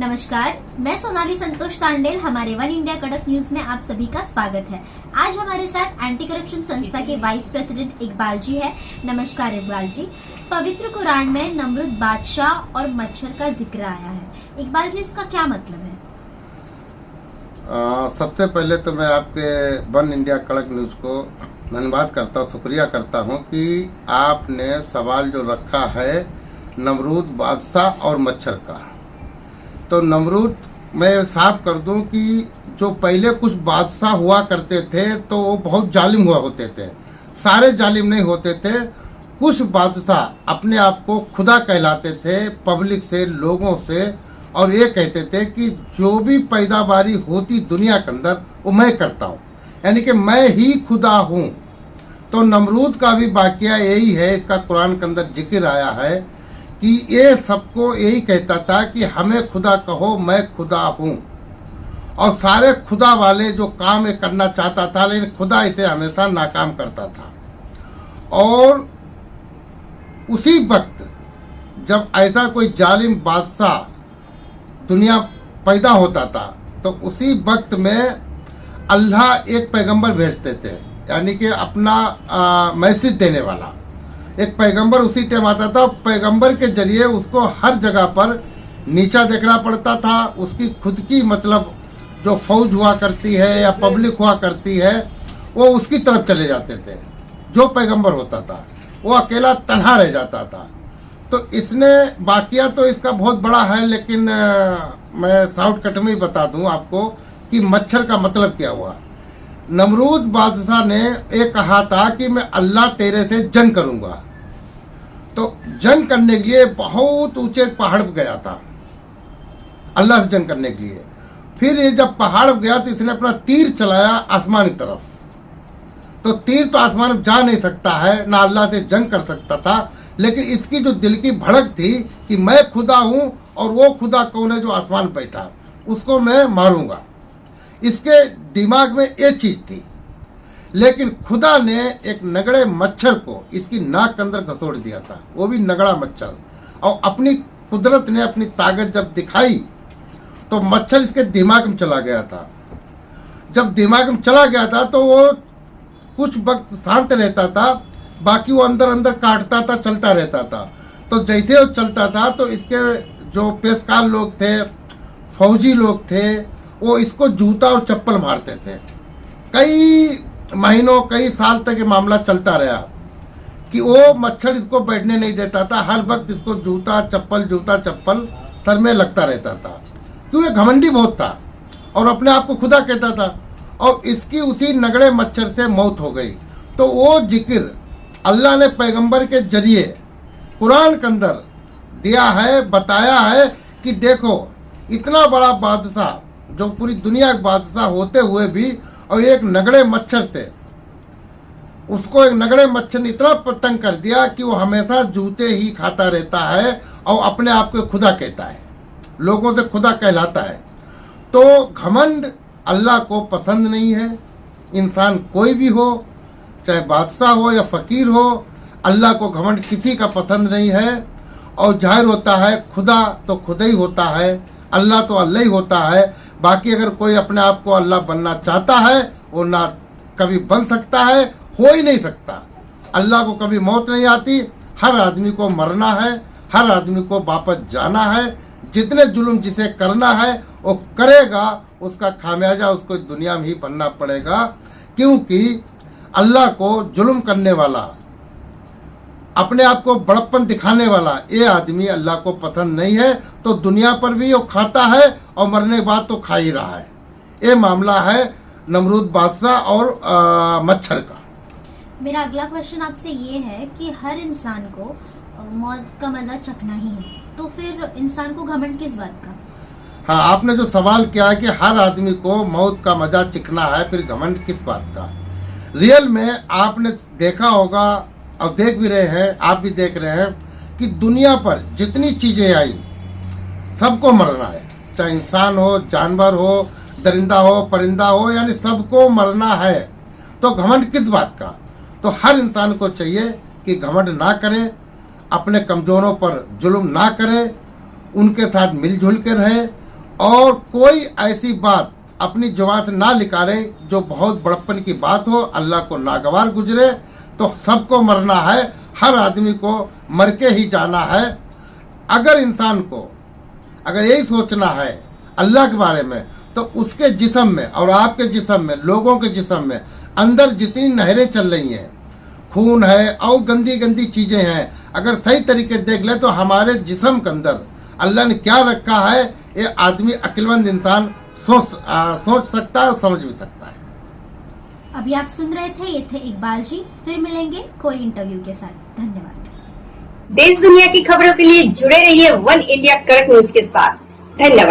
नमस्कार, मैं सोनाली संतोष तांडेल। हमारे वन इंडिया कड़क न्यूज में आप सभी का स्वागत है। आज हमारे साथ एंटी करप्शन संस्था के वाइस प्रेसिडेंट इकबाल जी है। नमस्कार इकबाल जी। पवित्र कुरान में नमरूद बादशाह और मच्छर का जिक्र आया है। इकबाल जी, इसका क्या मतलब है? सबसे पहले तो मैं आपके वन इंडिया कड़क न्यूज को धन्यवाद करता हूँ, शुक्रिया करता हूँ कि आपने सवाल जो रखा है नमरूद बादशाह और मच्छर का। तो नमरूद, मैं साफ कर दूं कि जो पहले कुछ बादशाह हुआ करते थे तो वो बहुत जालिम हुआ होते थे। सारे जालिम नहीं होते थे। कुछ बादशाह अपने आप को खुदा कहलाते थे पब्लिक से, लोगों से, और ये कहते थे कि जो भी पैदावारी होती दुनिया के अंदर वो मैं करता हूँ, यानी कि मैं ही खुदा हूँ। तो नमरूद का भी वाकया यही है। इसका कुरान के अंदर जिक्र आया है कि ये सबको यही कहता था कि हमें खुदा कहो, मैं खुदा हूँ। और सारे खुदा वाले जो काम ये करना चाहता था, लेकिन खुदा इसे हमेशा नाकाम करता था। और उसी वक्त जब ऐसा कोई जालिम बादशाह दुनिया पैदा होता था तो उसी वक्त में अल्लाह एक पैगंबर भेजते थे, यानी कि अपना मैसेज देने वाला एक पैगंबर उसी टाइम आता था। पैगंबर के जरिए उसको हर जगह पर नीचा देखना पड़ता था। उसकी खुद की मतलब जो फौज हुआ करती है या पब्लिक हुआ करती है वो उसकी तरफ चले जाते थे। जो पैगंबर होता था वो अकेला तन्हा रह जाता था। तो इसने वाकया तो इसका बहुत बड़ा है, लेकिन मैं शॉर्टकट में ही बता दूं आपको कि मच्छर का मतलब क्या हुआ। नमरूद बादशाह ने ये कहा था कि मैं अल्लाह तेरे से जंग करूंगा। तो जंग करने के लिए बहुत ऊंचे पहाड़ पर गया था, अल्लाह से जंग करने के लिए। फिर ये जब पहाड़ पर गया तो इसने अपना तीर चलाया आसमान की तरफ। तो तीर तो आसमान में जा नहीं सकता है, ना अल्लाह से जंग कर सकता था, लेकिन इसकी जो दिल की भड़क थी कि मैं खुदा हूं और वो खुदा कौन है जो आसमान पर बैठा, उसको मैं मारूंगा। इसके दिमाग में ये चीज थी। लेकिन खुदा ने एक नगड़े मच्छर को इसकी नाक के अंदर घसोड़ दिया था, वो भी नगड़ा मच्छर। और अपनी कुदरत ने अपनी ताकत जब दिखाई तो मच्छर इसके दिमाग में चला गया था। जब दिमाग में चला गया था तो वो कुछ वक्त शांत रहता था, बाकी वो अंदर अंदर काटता था, चलता रहता था। तो जैसे वो चलता था तो इसके जो पेशकार लोग थे, फौजी लोग थे, वो इसको जूता और चप्पल मारते थे। कई महीनों, कई साल तक ये मामला चलता रहा कि वो मच्छर इसको बैठने नहीं देता था। हर वक्त इसको जूता चप्पल सर में लगता रहता था, क्योंकि घमंडी बहुत था और अपने आप को खुदा कहता था। और इसकी उसी नगड़े मच्छर से मौत हो गई। तो वो जिक्र अल्लाह ने पैगंबर के जरिए कुरान के अंदर दिया है, बताया है कि देखो इतना बड़ा बादशाह जो पूरी दुनिया का बादशाह होते हुए भी, और एक नगड़े मच्छर से उसको एक नगड़े मच्छर ने इतना तंग कर दिया कि वो हमेशा जूते ही खाता रहता है और अपने आप को खुदा कहता है, लोगों से खुदा कहलाता है। तो घमंड अल्लाह को पसंद नहीं है। इंसान कोई भी हो, चाहे बादशाह हो या फकीर हो, अल्लाह को घमंड किसी का पसंद नहीं है। और जाहिर होता है खुदा तो खुदा ही होता है, अल्लाह तो अल्लाह ही होता है। बाकी अगर कोई अपने आप को अल्लाह बनना चाहता है वो ना कभी बन सकता है, हो ही नहीं सकता। अल्लाह को कभी मौत नहीं आती। हर आदमी को मरना है, हर आदमी को वापस जाना है। जितने जुल्म जिसे करना है वो करेगा, उसका खामियाजा उसको दुनिया में ही बनना पड़ेगा। क्योंकि अल्लाह को जुल्म करने वाला, अपने आप को बड़प्पन दिखाने वाला ये आदमी अल्लाह को पसंद नहीं है। तो दुनिया पर भी वो खाता है और मरने के बाद तो खा ही रहा है। ये मामला है नमरूद बादशाह और मच्छर का। मेरा अगला क्वेश्चन आपसे ये है कि हर इंसान को मौत का मजा चखना ही है, तो फिर इंसान को घमंड किस बात का? हाँ, आपने जो सवाल किया है कि हर आदमी को मौत का मजा चिखना है, फिर घमंड किस बात का। रियल में आपने देखा होगा और देख भी रहे हैं, आप भी देख रहे हैं कि दुनिया पर जितनी चीजें आई सबको मरना है, चाहे इंसान हो, जानवर हो, दरिंदा हो, परिंदा हो, यानी सबको मरना है। तो घमंड किस बात का? तो हर इंसान को चाहिए कि घमंड ना करे, अपने कमजोरों पर जुल्म ना करे, उनके साथ मिलजुल के रहे और कोई ऐसी बात अपनी जुबान से ना निकाले जो बहुत बड़प्पन की बात हो, अल्लाह को नागवार गुजरे। तो सबको मरना है, हर आदमी को मर के ही जाना है। अगर इंसान को अगर यही सोचना है अल्लाह के बारे में, तो उसके जिस्म में और आपके जिस्म में, लोगों के जिस्म में अंदर जितनी नहरें चल रही हैं, खून है और गंदी गंदी चीज़ें हैं, अगर सही तरीके देख ले तो हमारे जिस्म के अंदर अल्लाह ने क्या रखा है, ये आदमी अक्लमंद इंसान सोच सकता है और समझ भी सकता है। अभी आप सुन रहे थे, ये थे इकबाल जी। फिर मिलेंगे कोई इंटरव्यू के साथ। धन्यवाद। देश दुनिया की खबरों के लिए जुड़े रहिए वन इंडिया कड़क न्यूज के साथ। धन्यवाद।